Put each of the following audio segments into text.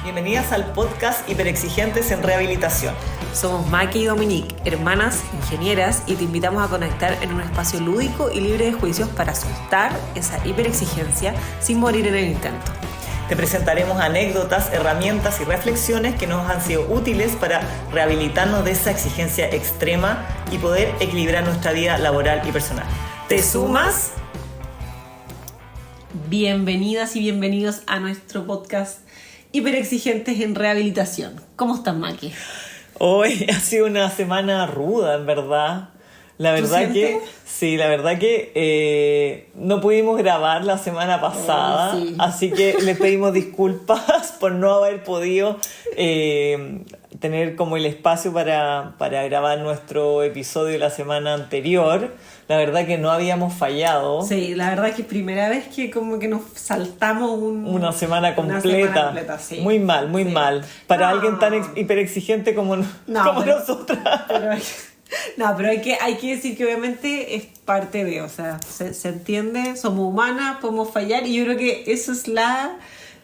Bienvenidas al podcast Hiperexigentes en Rehabilitación. Somos Maki y Dominique, hermanas ingenieras, y te invitamos a conectar en un espacio lúdico y libre de juicios para soltar esa hiperexigencia sin morir en el intento. Te presentaremos anécdotas, herramientas y reflexiones que nos han sido útiles para rehabilitarnos de esa exigencia extrema y poder equilibrar nuestra vida laboral y personal. ¿Te sumas? Bienvenidas y bienvenidos a nuestro podcast Hiperexigentes en Rehabilitación. ¿Cómo estás, Maki? Hoy ha sido una semana ruda, en verdad. La verdad que sí, la verdad que no pudimos grabar la semana pasada, sí. Así que le pedimos disculpas por no haber podido tener como el espacio para grabar nuestro episodio de la semana anterior. La verdad que no habíamos fallado. Sí, la verdad que es primera vez que como que nos saltamos una semana completa. Sí. Muy mal. Para alguien tan hiperexigente como nosotras. Pero hay que decir que obviamente es parte de, o sea, se entiende, somos humanas, podemos fallar, y yo creo que eso es la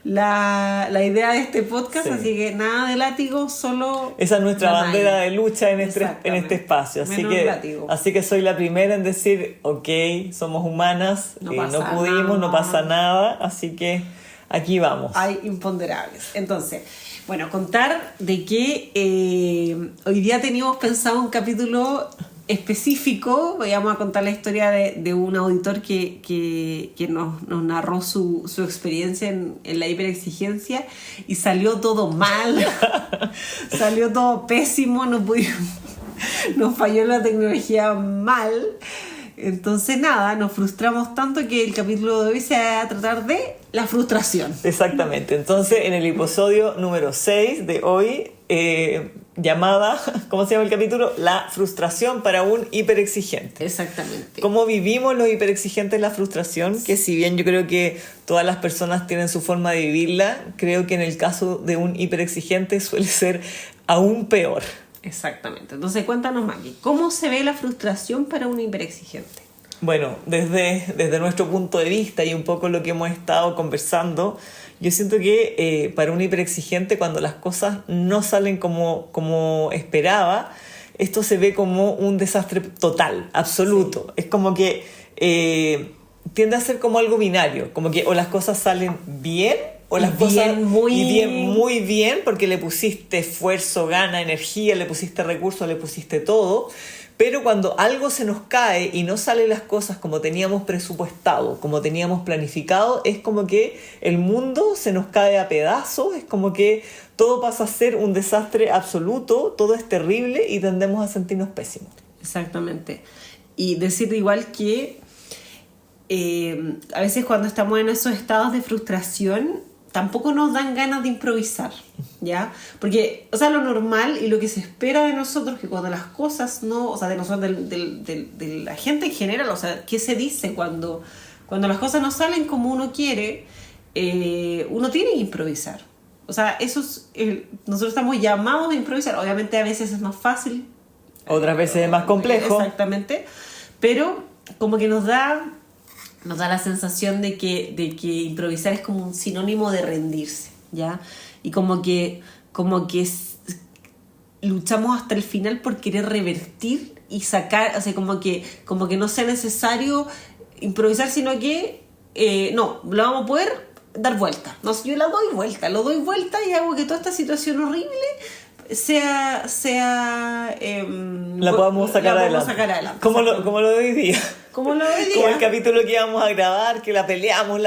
idea de este podcast, sí. Así que nada de látigo, solo... Esa es nuestra bandera de lucha en este espacio, así que soy la primera en decir, ok, somos humanas, no pudimos, no pasa nada, así que aquí vamos. Hay imponderables. Entonces, bueno, contar de que hoy día teníamos pensado un capítulo específico. Vamos a contar la historia de un auditor que nos narró su experiencia en la hiperexigencia, y salió todo mal, salió todo pésimo, nos falló la tecnología mal. Entonces nada, nos frustramos tanto que el capítulo de hoy se va a tratar de la frustración. Exactamente. Entonces, en el episodio número 6 de hoy, llamada, ¿cómo se llama el capítulo? La frustración para un hiperexigente. Exactamente. ¿Cómo vivimos los hiperexigentes la frustración? Que si bien yo creo que todas las personas tienen su forma de vivirla, creo que en el caso de un hiperexigente suele ser aún peor. Exactamente. Entonces, cuéntanos, Maki, ¿cómo se ve la frustración para un hiperexigente? Bueno, desde nuestro punto de vista y un poco lo que hemos estado conversando, yo siento que para un hiperexigente, cuando las cosas no salen como esperaba, esto se ve como un desastre total, absoluto. Sí. Es como que tiende a ser como algo binario, como que o las cosas salen bien, o las cosas muy bien, porque le pusiste esfuerzo, gana, energía, le pusiste recursos, le pusiste todo. Pero cuando algo se nos cae y no salen las cosas como teníamos presupuestado, como teníamos planificado, es como que el mundo se nos cae a pedazos, es como que todo pasa a ser un desastre absoluto, todo es terrible y tendemos a sentirnos pésimos. Exactamente. Y decir igual que a veces cuando estamos en esos estados de frustración, tampoco nos dan ganas de improvisar, ¿ya? Porque, o sea, lo normal y lo que se espera de nosotros, que cuando las cosas no... O sea, de nosotros, de la gente en general, o sea, ¿qué se dice cuando las cosas no salen como uno quiere? Uno tiene que improvisar. O sea, nosotros estamos llamados a improvisar. Obviamente a veces es más fácil. Otras veces es más complejo. Exactamente. Pero como que nos da la sensación de que improvisar es como un sinónimo de rendirse, ¿ya? Y como que luchamos hasta el final por querer revertir y sacar, o sea, como que no sea necesario improvisar, sino que no, lo vamos a poder dar vuelta. No, yo lo doy vuelta y hago que toda esta situación horrible la podamos sacar adelante. Como lo de hoy día. Como el capítulo que íbamos a grabar, que la peleamos,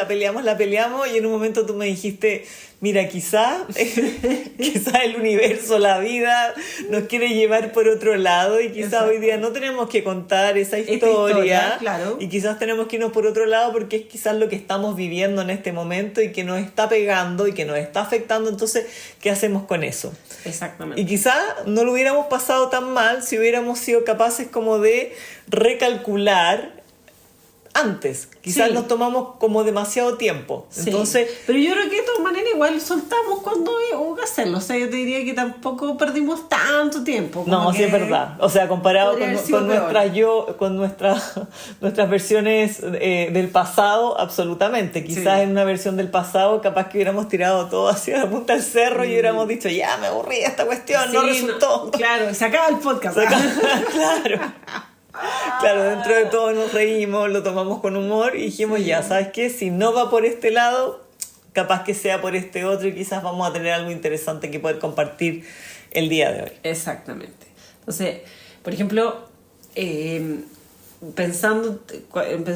y en un momento tú me dijiste, mira, quizá el universo, la vida, nos quiere llevar por otro lado, y quizá hoy día no tenemos que contar esa historia, claro. Y quizás tenemos que irnos por otro lado porque es quizás lo que estamos viviendo en este momento y que nos está pegando y que nos está afectando. Entonces, ¿qué hacemos con eso? Exactamente. Y quizá no lo hubiéramos pasado tan mal si hubiéramos sido capaces como de recalcular antes. Quizás Sí. nos tomamos como demasiado tiempo. Sí. Entonces, Pero yo creo que de todas maneras igual soltamos cuando hubo que hacerlo. O sea, yo te diría que tampoco perdimos tanto tiempo. Como no, que sí es verdad. O sea, comparado podría con, haber sido con peor. nuestras versiones del pasado, absolutamente. Quizás Sí. en una versión del pasado, capaz que hubiéramos tirado todo hacia la punta del cerro y hubiéramos dicho, ya me aburrí de esta cuestión, no Sí, resultó. claro, se acaba el podcast. Claro. Claro, dentro de todo nos reímos, lo tomamos con humor y dijimos, ya, ¿sabes qué? Si no va por este lado, capaz que sea por este otro y quizás vamos a tener algo interesante que poder compartir el día de hoy. Exactamente. Entonces, por ejemplo,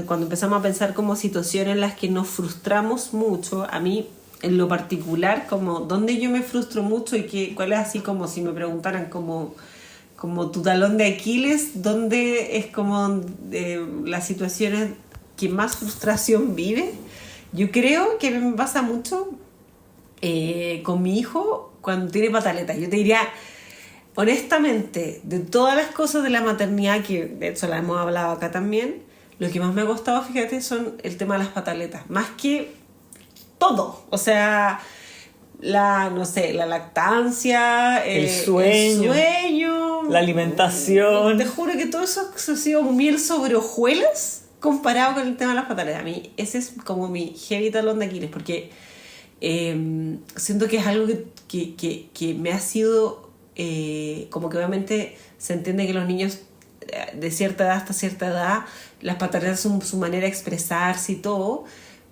cuando empezamos a pensar como situaciones en las que nos frustramos mucho, a mí en lo particular, como dónde yo me frustro mucho y cuál es así como si me preguntaran como tu talón de Aquiles, dónde es como las situaciones que más frustración vive. Yo creo que me pasa mucho con mi hijo cuando tiene pataletas. Yo te diría, honestamente, de todas las cosas de la maternidad, que de hecho la hemos hablado acá también, lo que más me ha costado, fíjate, son el tema de las pataletas. Más que todo. O sea, no sé, la lactancia, el sueño, la alimentación. Te juro que todo eso ha sido miel sobre hojuelas comparado con el tema de las pataletas. A mí ese es como mi heavy talón de Aquiles, porque siento que es algo que me ha sido como que obviamente se entiende que los niños de cierta edad hasta cierta edad, las pataletas son su manera de expresarse y todo,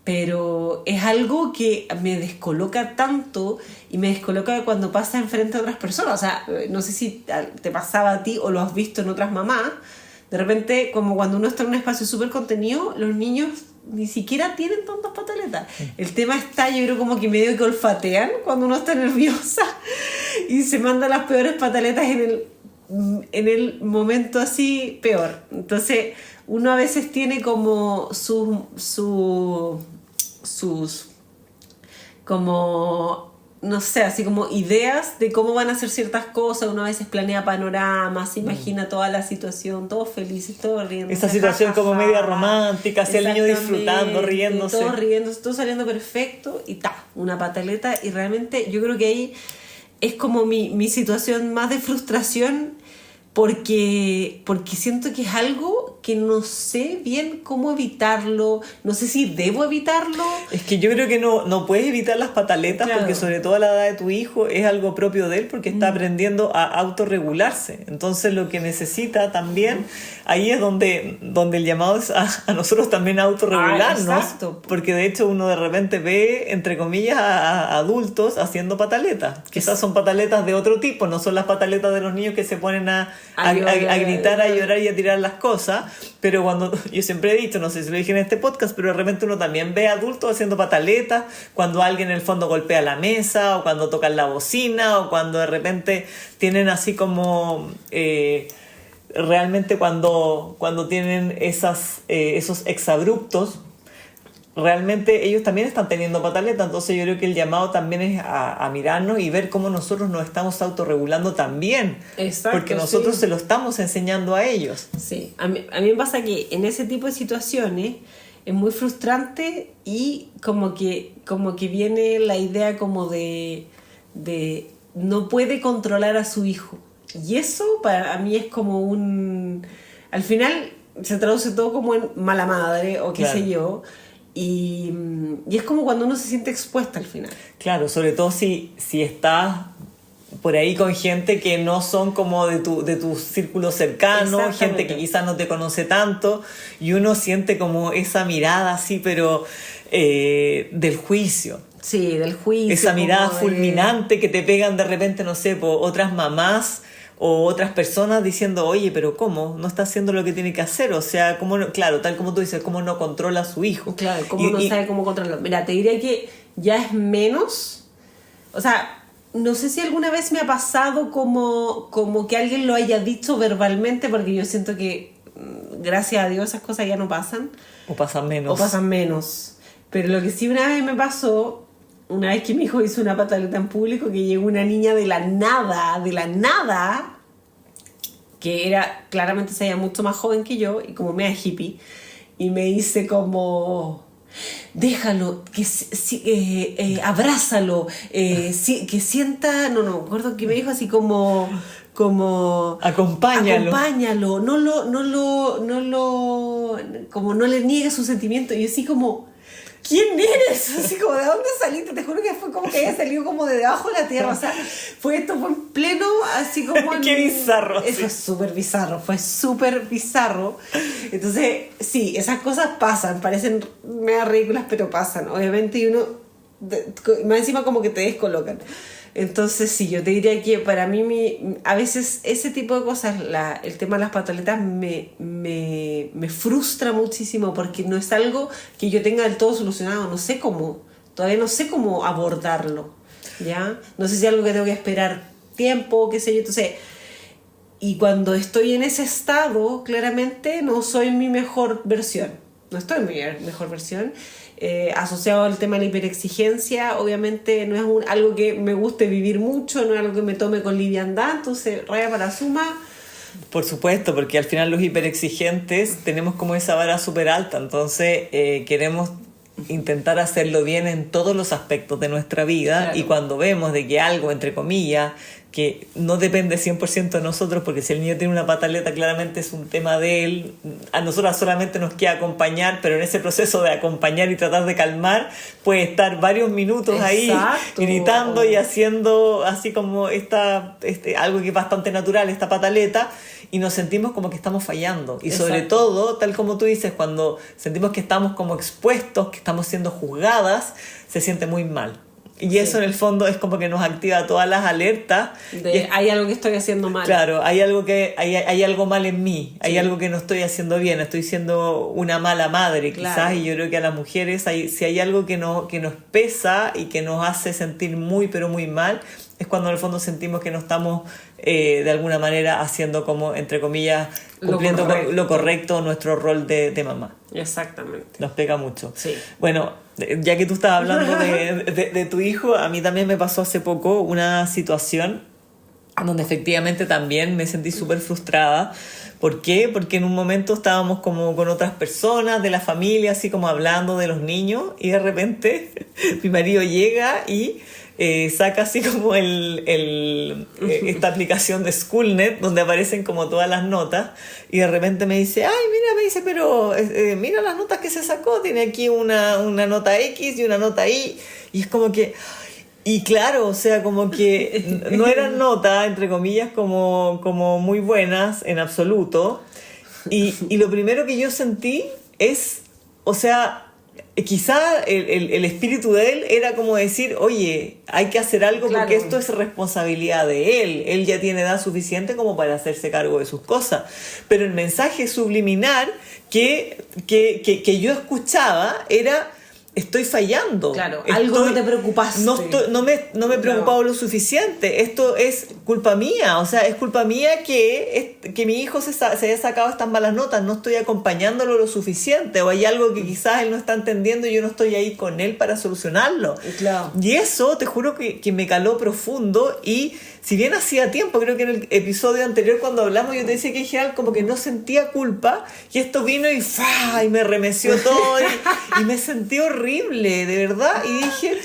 pero es algo que me descoloca tanto y me descoloca cuando pasa enfrente a otras personas. O sea, no sé si te pasaba a ti o lo has visto en otras mamás. De repente, como cuando uno está en un espacio súper contenido, los niños ni siquiera tienen tantas pataletas. El tema está, yo creo, como que medio que olfatean cuando uno está nerviosa y se manda las peores pataletas en el momento así peor. Entonces, uno a veces tiene como sus como, no sé, así como ideas de cómo van a hacer ciertas cosas. Uno a veces planea panoramas, se imagina toda la situación, todos felices, todos riendo. Esa situación como media romántica, así el niño disfrutando, riéndose. Todos riéndose, todo saliendo perfecto y una pataleta. Y realmente yo creo que ahí es como mi situación más de frustración, porque siento que es algo que no sé bien cómo evitarlo, no sé si debo evitarlo. Es que yo creo que no puedes evitar las pataletas, Claro. porque sobre todo a la edad de tu hijo es algo propio de él, porque está aprendiendo a autorregularse. Entonces lo que necesita también, ahí es donde el llamado es a nosotros también a autorregularnos, exacto. porque de hecho uno de repente ve, entre comillas, a adultos haciendo pataletas. Quizás son pataletas de otro tipo, no son las pataletas de los niños que se ponen a gritar, a llorar y a tirar las cosas. Pero cuando, yo siempre he dicho, no sé si lo dije en este podcast, pero de repente uno también ve adultos haciendo pataletas, cuando alguien en el fondo golpea la mesa, o cuando tocan la bocina, o cuando de repente tienen así como realmente cuando tienen esos exabruptos, realmente ellos también están teniendo pataletas. Entonces yo creo que el llamado también es a mirarnos y ver cómo nosotros nos estamos autorregulando también. Exacto, porque nosotros sí. se lo estamos enseñando a ellos. Sí, a mí me pasa que en ese tipo de situaciones es muy frustrante y como que viene la idea como de no puede controlar a su hijo. Y eso para mí es como al final se traduce todo como en mala madre o qué Claro. sé yo. Y es como cuando uno se siente expuesta al final. Claro, sobre todo si estás por ahí con gente que no son como de tu círculo cercano, Exactamente. gente que quizás no te conoce tanto, y uno siente como esa mirada así, pero del juicio. Sí, del juicio. Esa mirada como fulminante que te pegan de repente, no sé, por otras mamás o otras personas diciendo, oye, pero ¿cómo? No está haciendo lo que tiene que hacer. O sea, ¿cómo no? Claro, tal como tú dices, ¿cómo no controla a su hijo? Claro, cómo no sabe cómo controlarlo. Mira, te diría que ya es menos. O sea, no sé si alguna vez me ha pasado como que alguien lo haya dicho verbalmente, porque yo siento que, gracias a Dios, esas cosas ya no pasan. O pasan menos. O pasan menos. Pero lo que sí una vez me pasó, una vez que mi hijo hizo una pataleta en público, que llegó una niña de la nada, que era, claramente se veía mucho más joven que yo y como media hippie, y me dice como... déjalo, abrázalo, que sienta, no me acuerdo que me dijo así como acompáñalo, como no le niegues su sentimiento. Y yo así como, ¿quién eres? Así como, ¿de dónde saliste? Te juro que fue como que había salido como de debajo de la tierra. O sea, fue en pleno, así como... Qué bizarro. Fue súper bizarro. Entonces, sí, esas cosas pasan, parecen mega ridículas, pero pasan. Obviamente, y uno, más encima como que te descolocan. Entonces, sí, yo te diría que para mí, a veces ese tipo de cosas, el tema de las pataletas me frustra muchísimo porque no es algo que yo tenga del todo solucionado. Todavía no sé cómo abordarlo, ¿ya? No sé si es algo que tengo que esperar tiempo, qué sé yo. Entonces, y cuando estoy en ese estado, claramente no soy mi mejor versión. No estoy en mi mejor versión. Asociado al tema de la hiperexigencia, obviamente no es algo que me guste vivir mucho, no es algo que me tome con liviandad, entonces raya para suma. Por supuesto, porque al final los hiperexigentes tenemos como esa vara súper alta, entonces queremos intentar hacerlo bien en todos los aspectos de nuestra vida. Claro. Y cuando vemos de que algo, entre comillas, que no depende 100% de nosotros, porque si el niño tiene una pataleta claramente es un tema de él, a nosotros solamente nos queda acompañar, pero en ese proceso de acompañar y tratar de calmar puede estar varios minutos ahí gritando y haciendo así como algo que es bastante natural, esta pataleta, y nos sentimos como que estamos fallando. Y sobre todo, tal como tú dices, cuando sentimos que estamos como expuestos, que estamos siendo juzgadas, se siente muy mal. Y eso en el fondo es como que nos activa todas las alertas. Hay algo que estoy haciendo mal. Claro, hay algo mal en mí, hay algo que no estoy haciendo bien, estoy siendo una mala madre quizás, y yo creo que a las mujeres si hay algo que nos pesa y que nos hace sentir muy pero muy mal, es cuando en el fondo sentimos que no estamos de alguna manera haciendo como, entre comillas, cumpliendo lo correcto nuestro rol de mamá. Exactamente. Nos pega mucho. Sí. Bueno, ya que tú estabas hablando de tu hijo, a mí también me pasó hace poco una situación donde efectivamente también me sentí súper frustrada. ¿Por qué? Porque en un momento estábamos como con otras personas de la familia, así como hablando de los niños, y de repente mi marido llega y saca así como esta aplicación de Schoolnet donde aparecen como todas las notas, y de repente me dice, pero mira las notas que se sacó, tiene aquí una nota X y una nota Y, y es como que... Y claro, o sea, como que no eran notas, entre comillas, como muy buenas en absoluto. Y lo primero que yo sentí es, o sea, quizá el espíritu de él era como decir, oye, hay que hacer algo porque esto es responsabilidad de él. Él ya tiene edad suficiente como para hacerse cargo de sus cosas. Pero el mensaje subliminal que yo escuchaba era... estoy fallando. Claro, algo no te preocupaste. No me he preocupado lo suficiente. Esto es culpa mía. O sea, es culpa mía que mi hijo se haya sacado estas malas notas. No estoy acompañándolo lo suficiente. O hay algo que quizás él no está entendiendo y yo no estoy ahí con él para solucionarlo. Claro. Y eso, te juro que me caló profundo. Y si bien hacía tiempo, creo que en el episodio anterior cuando hablamos yo te decía que en general como que no sentía culpa. Y esto vino y me remeció todo. y me sentí horrible, de verdad, y dije,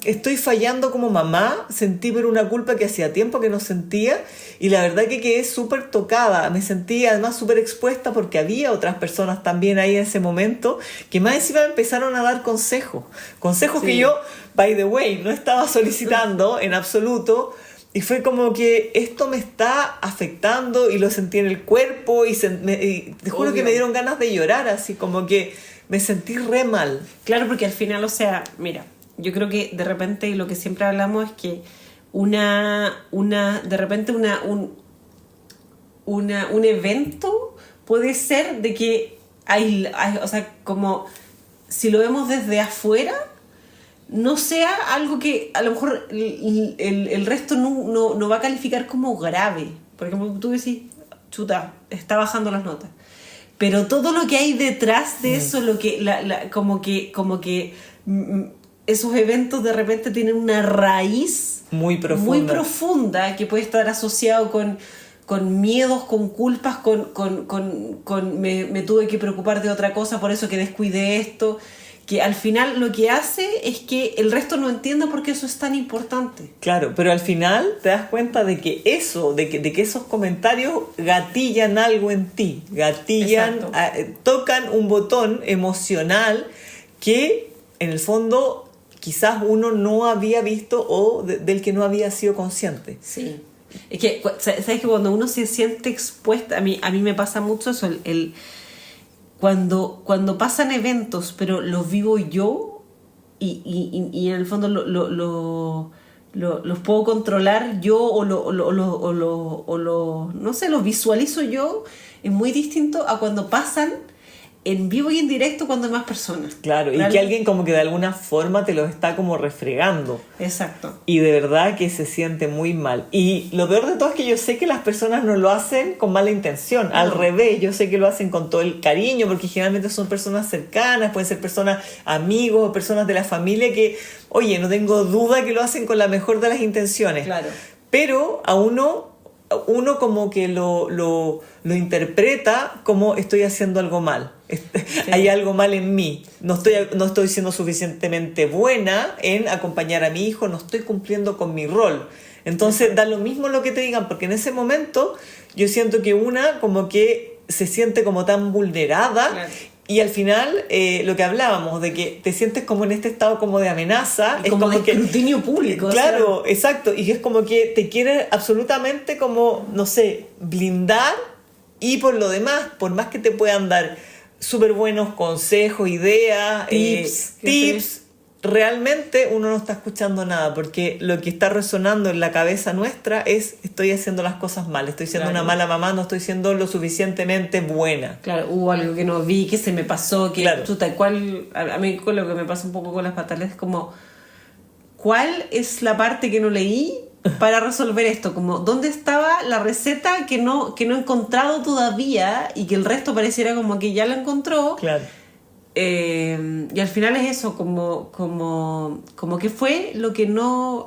estoy fallando como mamá, sentí por una culpa que hacía tiempo que no sentía, y la verdad que quedé súper tocada, me sentí además súper expuesta porque había otras personas también ahí en ese momento, que más encima me empezaron a dar consejos que yo, by the way, no estaba solicitando en absoluto, y fue como que esto me está afectando, y lo sentí en el cuerpo, y te juro que me dieron ganas de llorar, así como que me sentí re mal. Claro, porque al final, o sea, mira, yo creo que de repente lo que siempre hablamos es que un evento puede ser de que hay, o sea, como si lo vemos desde afuera, no sea algo que a lo mejor el resto no va a calificar como grave. Por ejemplo, tú decís, chuta, está bajando las notas. Pero todo lo que hay detrás de eso, lo que como que esos eventos de repente tienen una raíz muy profunda que puede estar asociado con con miedos, con culpas, me tuve que preocupar de otra cosa, por eso que descuidé esto, que al final lo que hace es que el resto no entienda por qué eso es tan importante. Claro, pero al final te das cuenta de que eso, de que esos comentarios gatillan algo en ti, tocan un botón emocional que en el fondo quizás uno no había visto o del que no había sido consciente. Sí. Es que, ¿sabes que cuando uno se siente expuesta, a mí me pasa mucho eso, cuando pasan eventos, pero los vivo yo y en el fondo los puedo controlar yo o no sé, los visualizo yo, es muy distinto a cuando pasan en vivo y en directo cuando hay más personas. Claro, y que alguien como que de alguna forma te lo está como refregando. Exacto. Y de verdad que se siente muy mal. Y lo peor de todo es que yo sé que las personas no lo hacen con mala intención. No. Al revés, yo sé que lo hacen con todo el cariño, porque generalmente son personas cercanas, pueden ser personas amigos, personas de la familia que, oye, no tengo duda que lo hacen con la mejor de las intenciones. Claro. Pero a uno como que lo interpreta como estoy haciendo algo mal. Sí. Hay algo mal en mí. No estoy siendo suficientemente buena en acompañar a mi hijo, no estoy cumpliendo con mi rol. Entonces da lo mismo lo que te digan, porque en ese momento yo siento que una como que se siente como tan vulnerada. Claro. Y al final, lo que hablábamos, de que te sientes como en este estado como de amenaza. Es como de escrutinio público. Claro, o sea. Exacto. Y es como que te quiere absolutamente como, no sé, blindar. Y por lo demás, por más que te puedan dar súper buenos consejos, ideas, tips, realmente uno no está escuchando nada, porque lo que está resonando en la cabeza nuestra es: estoy haciendo las cosas mal, estoy siendo una mala mamá, no estoy siendo lo suficientemente buena. Claro, hubo algo que no vi, que se me pasó, que claro. Tal cual, a mí con lo que me pasa un poco con las patales es como, ¿cuál es la parte que no leí para resolver esto? Como, ¿dónde estaba la receta que no he encontrado todavía y que el resto pareciera como que ya la encontró? Claro. Y al final es eso, como que fue lo que no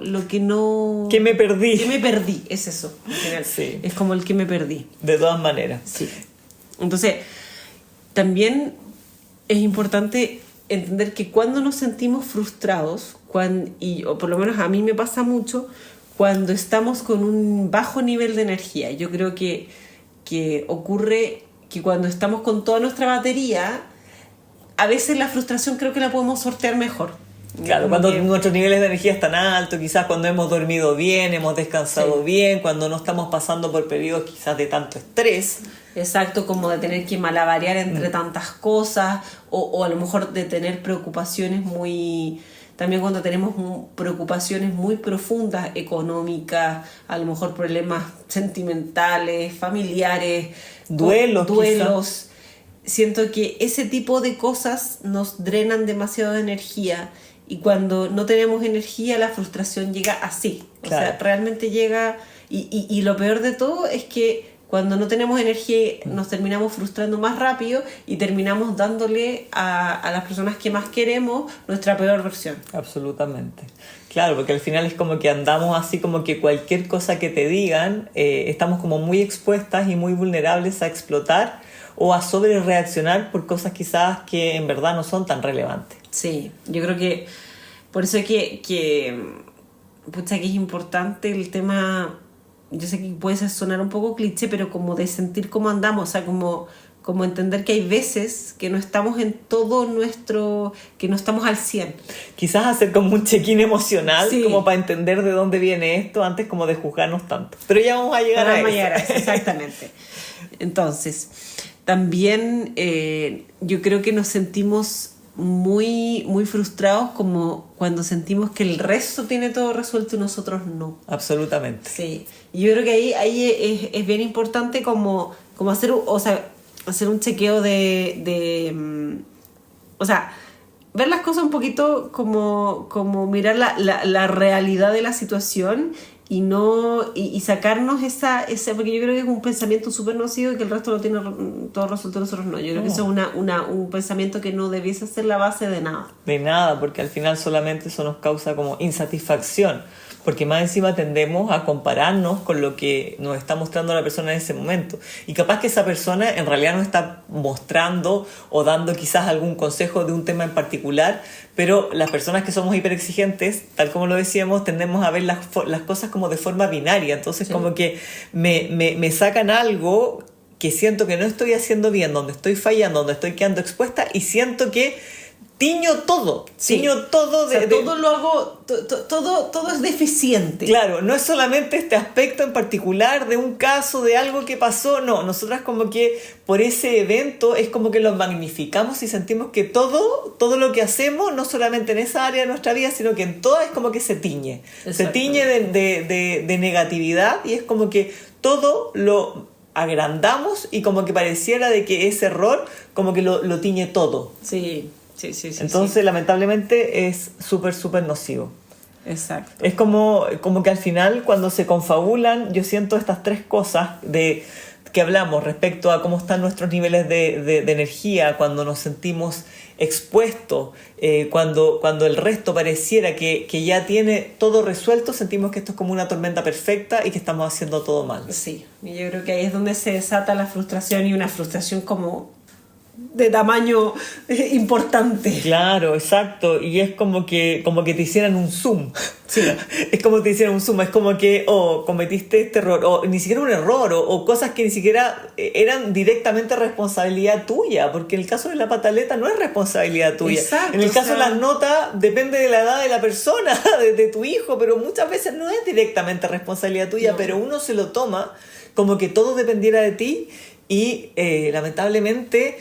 que me perdí, es eso al final. Sí. Es como el que me perdí, de todas maneras. Sí. Entonces también es importante entender que cuando nos sentimos frustrados, o por lo menos a mí me pasa mucho cuando estamos con un bajo nivel de energía. Yo creo que ocurre que cuando estamos con toda nuestra batería, a veces la frustración creo que la podemos sortear mejor. Claro, cuando nuestros niveles de energía están altos, quizás cuando hemos dormido bien, hemos descansado bien, cuando no estamos pasando por periodos quizás de tanto estrés. Exacto, como de tener que malabarear entre tantas cosas, o a lo mejor de tener preocupaciones también cuando tenemos preocupaciones muy profundas, económicas, a lo mejor problemas sentimentales, familiares, duelos. Quizás. Siento que ese tipo de cosas nos drenan demasiado de energía, y cuando no tenemos energía la frustración llega así. Claro. O sea, realmente llega, y lo peor de todo es que cuando no tenemos energía nos terminamos frustrando más rápido y terminamos dándole a las personas que más queremos nuestra peor versión. Absolutamente. Claro, porque al final es como que andamos así, como que cualquier cosa que te digan, estamos como muy expuestas y muy vulnerables a explotar o a sobre reaccionar por cosas quizás que en verdad no son tan relevantes. Sí, yo creo que por eso es que es importante el tema. Yo sé que puede sonar un poco cliché, pero como de sentir cómo andamos, o sea, como entender que hay veces que no estamos en todo que no estamos al 100. Quizás hacer como un check-in emocional, sí, como para entender de dónde viene esto antes como de juzgarnos tanto. Pero ya vamos a llegar a eso. Exactamente. Entonces, también yo creo que nos sentimos muy, muy frustrados como cuando sentimos que el resto tiene todo resuelto y nosotros no. Absolutamente. Sí. Y yo creo que ahí es bien importante como hacer un chequeo o sea, ver las cosas un poquito como mirar la realidad de la situación y sacarnos ese, porque yo creo que es un pensamiento súper nocivo y que el resto lo tiene todo resuelto, nosotros no. Yo creo que eso es un pensamiento que no debiese ser la base de nada. De nada, porque al final solamente eso nos causa como insatisfacción, porque más encima tendemos a compararnos con lo que nos está mostrando la persona en ese momento, y capaz que esa persona en realidad nos está mostrando o dando quizás algún consejo de un tema en particular, pero las personas que somos hiperexigentes, tal como lo decíamos, tendemos a ver las cosas como de forma binaria, entonces sí, como que me sacan algo que siento que no estoy haciendo bien, donde estoy fallando, donde estoy quedando expuesta, y siento que tiño todo, sí, tiño todo. Todo lo hago, todo es deficiente. Claro, no es solamente este aspecto en particular de un caso, de algo que pasó, no, nosotras como que por ese evento es como que lo magnificamos y sentimos que todo lo que hacemos, no solamente en esa área de nuestra vida, sino que en toda es como que se tiñe. Se tiñe de negatividad, y es como que todo lo agrandamos y como que pareciera de que ese error como que lo tiñe todo. Sí. Entonces, lamentablemente, es súper nocivo. Exacto. Es como que al final, cuando se confabulan, yo siento estas tres cosas de que hablamos respecto a cómo están nuestros niveles de energía, cuando nos sentimos expuestos, cuando el resto pareciera que ya tiene todo resuelto, sentimos que esto es como una tormenta perfecta y que estamos haciendo todo mal. Sí, y yo creo que ahí es donde se desata la frustración, y una frustración como de tamaño importante. Claro, exacto. Y es como que te hicieran un zoom. Sí. Es como que te hicieran un zoom. Es como que cometiste este error, o ni siquiera un error, o cosas que ni siquiera eran directamente responsabilidad tuya, porque en el caso de la pataleta no es responsabilidad tuya. Exacto, en el caso de las notas depende de la edad de la persona, de tu hijo, pero muchas veces no es directamente responsabilidad tuya, no. Pero uno se lo toma como que todo dependiera de ti. Y lamentablemente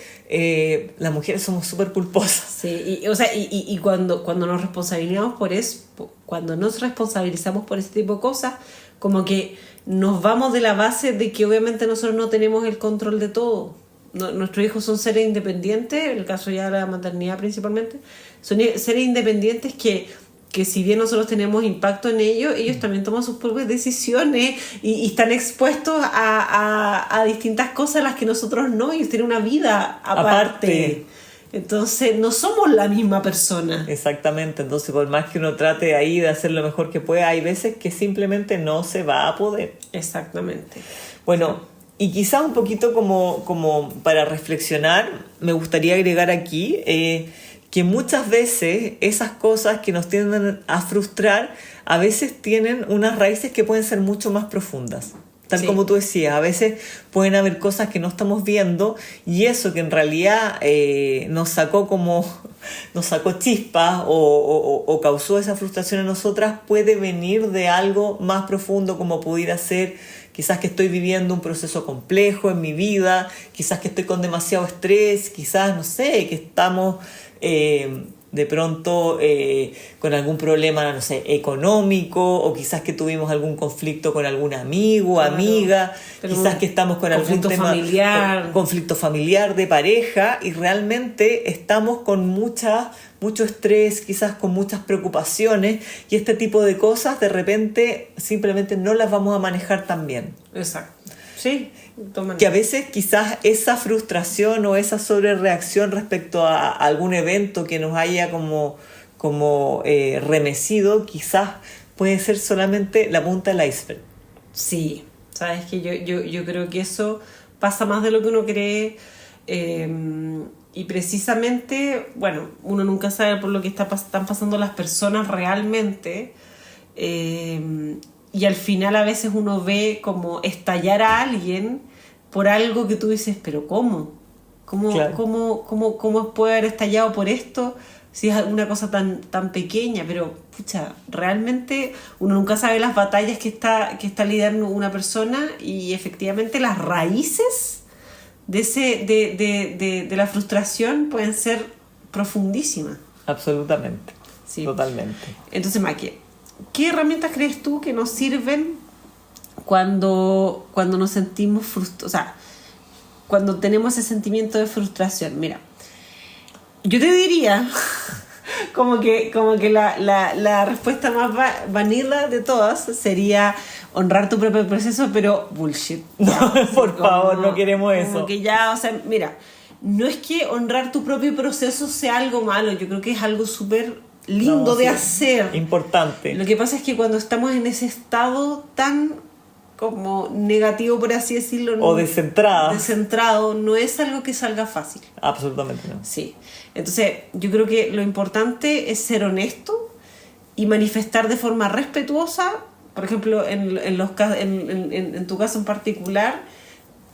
las mujeres somos súper culposas. Sí, y cuando nos responsabilizamos por eso, cuando nos responsabilizamos por ese tipo de cosas, como que nos vamos de la base de que obviamente nosotros no tenemos el control de todo. Nuestros hijos son seres independientes, en el caso ya de la maternidad principalmente, son seres independientes que si bien nosotros tenemos impacto en ellos también toman sus propias decisiones y están expuestos a distintas cosas a las que nosotros no. Ellos tienen una vida aparte. Entonces no somos la misma persona. Exactamente, entonces por más que uno trate ahí de hacer lo mejor que pueda, hay veces que simplemente no se va a poder. Exactamente. Bueno, y quizás un poquito como para reflexionar, me gustaría agregar aquí que muchas veces esas cosas que nos tienden a frustrar a veces tienen unas raíces que pueden ser mucho más profundas. Tal como tú decías, a veces pueden haber cosas que no estamos viendo, y eso que en realidad nos sacó chispas o causó esa frustración en nosotras, puede venir de algo más profundo, como pudiera ser quizás que estoy viviendo un proceso complejo en mi vida, quizás que estoy con demasiado estrés, quizás, no sé, que estamos de pronto con algún problema, no sé, económico, o quizás que tuvimos algún conflicto con algún amigo, claro, amiga, quizás que estamos con algún tema familiar, conflicto familiar de pareja, y realmente estamos con mucho estrés, quizás con muchas preocupaciones, y este tipo de cosas de repente simplemente no las vamos a manejar tan bien. Exacto. Sí, que a veces quizás esa frustración o esa sobrereacción respecto a algún evento que nos haya como remecido, quizás puede ser solamente la punta del iceberg. Sí, sabes que yo creo que eso pasa más de lo que uno cree, y precisamente, bueno, uno nunca sabe por lo que están pasando las personas realmente, y al final a veces uno ve como estallar a alguien por algo que tú dices, pero ¿cómo? Claro. ¿Cómo puede haber estallado por esto si es una cosa tan pequeña? Pero, pucha, realmente uno nunca sabe las batallas que está lidiando una persona, y efectivamente las raíces de la frustración pueden ser profundísimas. Absolutamente, sí. Totalmente. Entonces, Maki, ¿qué herramientas crees tú que nos sirven cuando nos sentimos frustrados? O sea, cuando tenemos ese sentimiento de frustración. Mira, yo te diría como que la respuesta más vanilla de todas sería honrar tu propio proceso, pero bullshit. No, por favor, no queremos eso. Como que ya, o sea, mira, no es que honrar tu propio proceso sea algo malo, yo creo que es algo súper lindo de hacer. Importante. Lo que pasa es que cuando estamos en ese estado tan como negativo, por así decirlo, o descentrado, no es algo que salga fácil. Absolutamente no. Sí. Entonces, yo creo que lo importante es ser honesto y manifestar de forma respetuosa, por ejemplo, en tu caso en particular,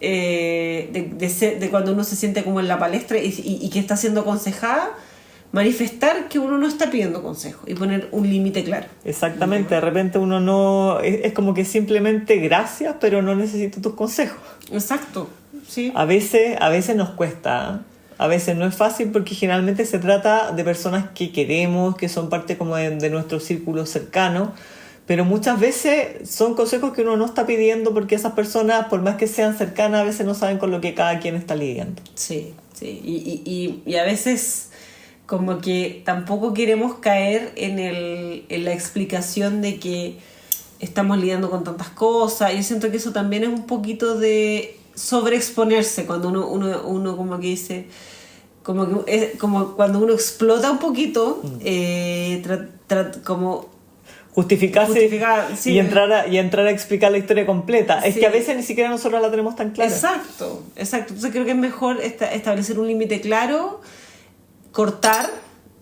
de cuando uno se siente como en la palestra y que está siendo aconsejada, manifestar que uno no está pidiendo consejo y poner un límite claro. Exactamente, de repente uno no... Es como que simplemente gracias, pero no necesito tus consejos. Exacto, sí. A veces nos cuesta, a veces no es fácil porque generalmente se trata de personas que queremos, que son parte como de nuestro círculo cercano, pero muchas veces son consejos que uno no está pidiendo porque esas personas, por más que sean cercanas, a veces no saben con lo que cada quien está lidiando. Sí, sí. Y a veces como que tampoco queremos caer en la explicación de que estamos lidiando con tantas cosas. Yo siento que eso también es un poquito de sobreexponerse cuando uno como que dice, como que es como cuando uno explota un poquito, como justificarse sí, y entrar a explicar la historia completa. Sí. Es que a veces ni siquiera nosotros la tenemos tan clara. Exacto. Entonces creo que es mejor establecer un límite claro, cortar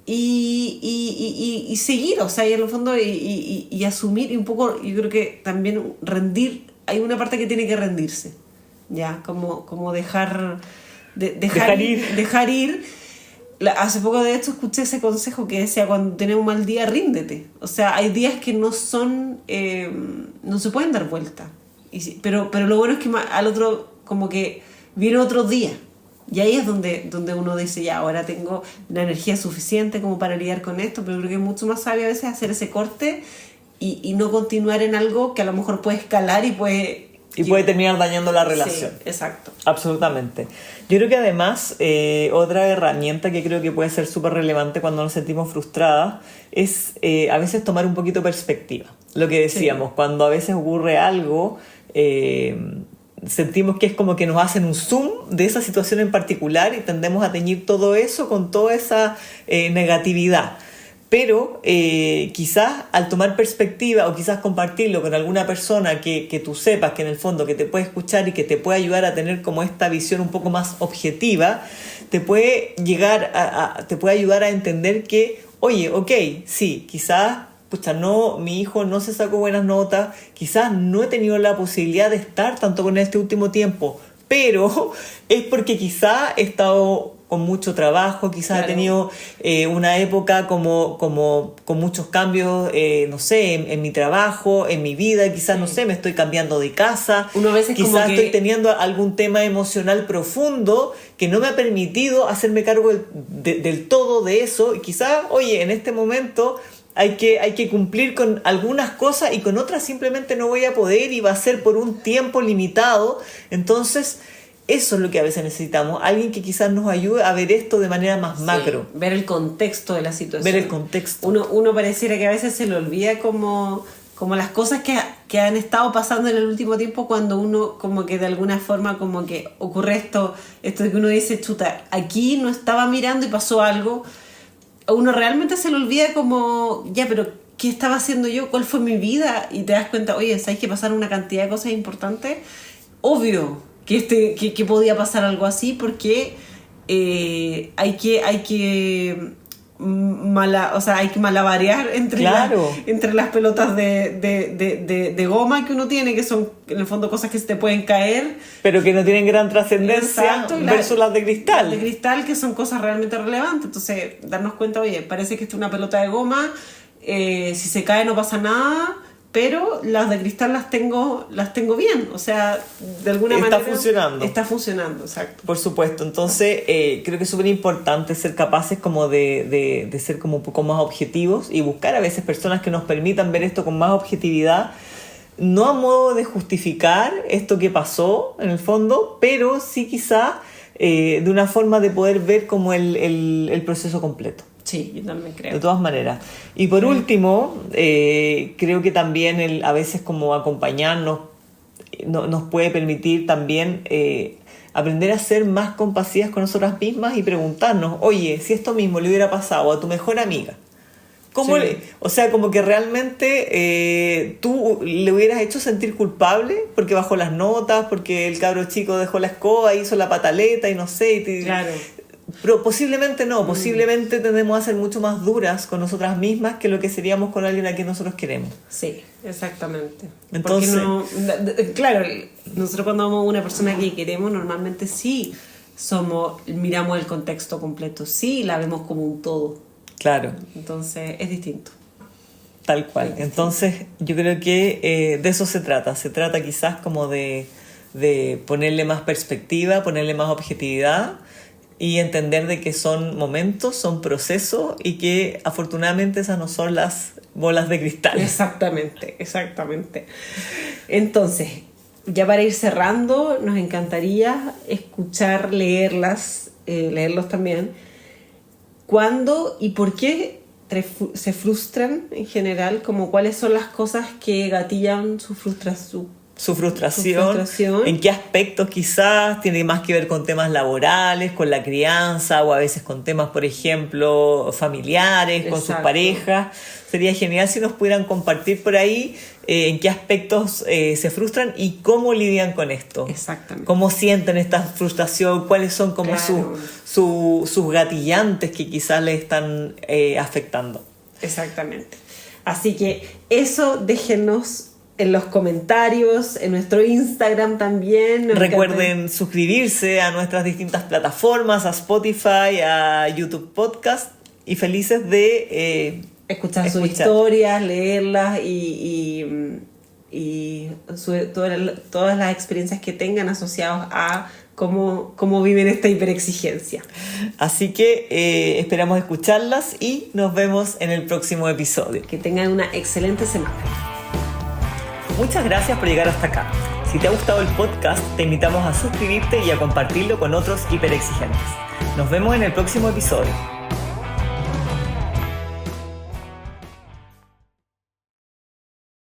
y seguir, o sea, y en el fondo y asumir, y un poco, yo creo que también rendir, hay una parte que tiene que rendirse, ya, como dejar ir. Hace poco de esto escuché ese consejo que decía, cuando tienes un mal día, ríndete. O sea, hay días que no son, no se pueden dar vuelta, pero lo bueno es que al otro, como que viene otro día. Y ahí es donde uno dice, ya, ahora tengo la energía suficiente como para lidiar con esto, pero creo que es mucho más sabio a veces hacer ese corte y no continuar en algo que a lo mejor puede escalar y puede terminar dañando la relación. Sí, exacto. Absolutamente. Yo creo que además, otra herramienta que creo que puede ser súper relevante cuando nos sentimos frustradas es a veces tomar un poquito de perspectiva. Lo que decíamos, cuando a veces ocurre algo... sentimos que es como que nos hacen un zoom de esa situación en particular y tendemos a teñir todo eso con toda esa negatividad. Pero quizás al tomar perspectiva o quizás compartirlo con alguna persona que tú sepas que en el fondo que te puede escuchar y que te puede ayudar a tener como esta visión un poco más objetiva, te puede ayudar a entender que, oye, ok, sí, quizás... no, mi hijo no se sacó buenas notas, quizás no he tenido la posibilidad de estar tanto con él este último tiempo, pero es porque quizás he estado con mucho trabajo, quizás he tenido una época como con muchos cambios, no sé, en mi trabajo, en mi vida, quizás, no sé, me estoy cambiando de casa, quizás estoy teniendo algún tema emocional profundo que no me ha permitido hacerme cargo del todo de eso, y quizás, oye, en este momento... Hay que cumplir con algunas cosas y con otras simplemente no voy a poder y va a ser por un tiempo limitado. Entonces, eso es lo que a veces necesitamos. Alguien que quizás nos ayude a ver esto de manera más macro. Ver el contexto de la situación. Ver el contexto. Uno pareciera que a veces se le olvida como las cosas que han estado pasando en el último tiempo cuando uno como que de alguna forma como que ocurre esto de que uno dice, chuta, aquí no estaba mirando y pasó algo. Uno realmente se le olvida como, ya, pero ¿qué estaba haciendo yo? ¿Cuál fue mi vida? Y te das cuenta, oye, ¿sabes que pasaron una cantidad de cosas importantes? Obvio que podía pasar algo así porque hay que malabarear entre las pelotas de goma que uno tiene, que son en el fondo cosas que se te pueden caer, pero que no tienen gran trascendencia versus las de cristal. Las de cristal, que son cosas realmente relevantes. Entonces, darnos cuenta, oye, parece que esta es una pelota de goma, si se cae no pasa nada, pero las de cristal las tengo bien, o sea, de alguna manera está funcionando, exacto. Por supuesto. Entonces creo que es súper importante ser capaces como de ser como un poco más objetivos y buscar a veces personas que nos permitan ver esto con más objetividad, no a modo de justificar esto que pasó en el fondo, pero sí quizá de una forma de poder ver como el proceso completo. Sí, yo también creo. De todas maneras. Y por último, creo que también a veces como acompañarnos nos puede permitir también aprender a ser más compasivas con nosotras mismas y preguntarnos, oye, si esto mismo le hubiera pasado a tu mejor amiga, ¿cómo Sí. o sea, como que realmente tú le hubieras hecho sentir culpable porque bajó las notas, porque el cabro chico dejó la escoba, hizo la pataleta y no sé. Claro. Pero posiblemente no, posiblemente tendemos a ser mucho más duras con nosotras mismas que lo que seríamos con alguien a quien nosotros queremos. Sí, exactamente. Entonces- Claro, nosotros cuando vamos a una persona que queremos, normalmente sí miramos el contexto completo, sí la vemos como un todo. Claro, Entonces es distinto. tal cual. Entonces yo creo que de eso se trata quizás como de ponerle más perspectiva, ponerle más objetividad y entender de que son momentos, son procesos y que afortunadamente esas no son las bolas de cristal. Exactamente. Entonces, ya para ir cerrando, nos encantaría escuchar, leerlos también. ¿Cuándo y por qué se frustran en general? Como cuáles son las cosas que gatillan su frustración. En qué aspectos quizás tiene más que ver con temas laborales, con la crianza o a veces con temas, por ejemplo, familiares, con sus Exacto. parejas. Sería genial si nos pudieran compartir por ahí en qué aspectos se frustran y cómo lidian con esto. Exactamente. Cómo sienten esta frustración, cuáles son como Claro. sus gatillantes que quizás les están afectando. Exactamente. Así que eso déjenos en los comentarios, en nuestro Instagram también. Nos Recuerden suscribirse a nuestras distintas plataformas, a Spotify, a YouTube Podcast y felices de escuchar sus historias, leerlas y todas las experiencias que tengan asociadas a cómo viven esta hiperexigencia. Así que esperamos escucharlas y nos vemos en el próximo episodio. Que tengan una excelente semana. Muchas gracias por llegar hasta acá. Si te ha gustado el podcast, te invitamos a suscribirte y a compartirlo con otros hiperexigentes. Nos vemos en el próximo episodio.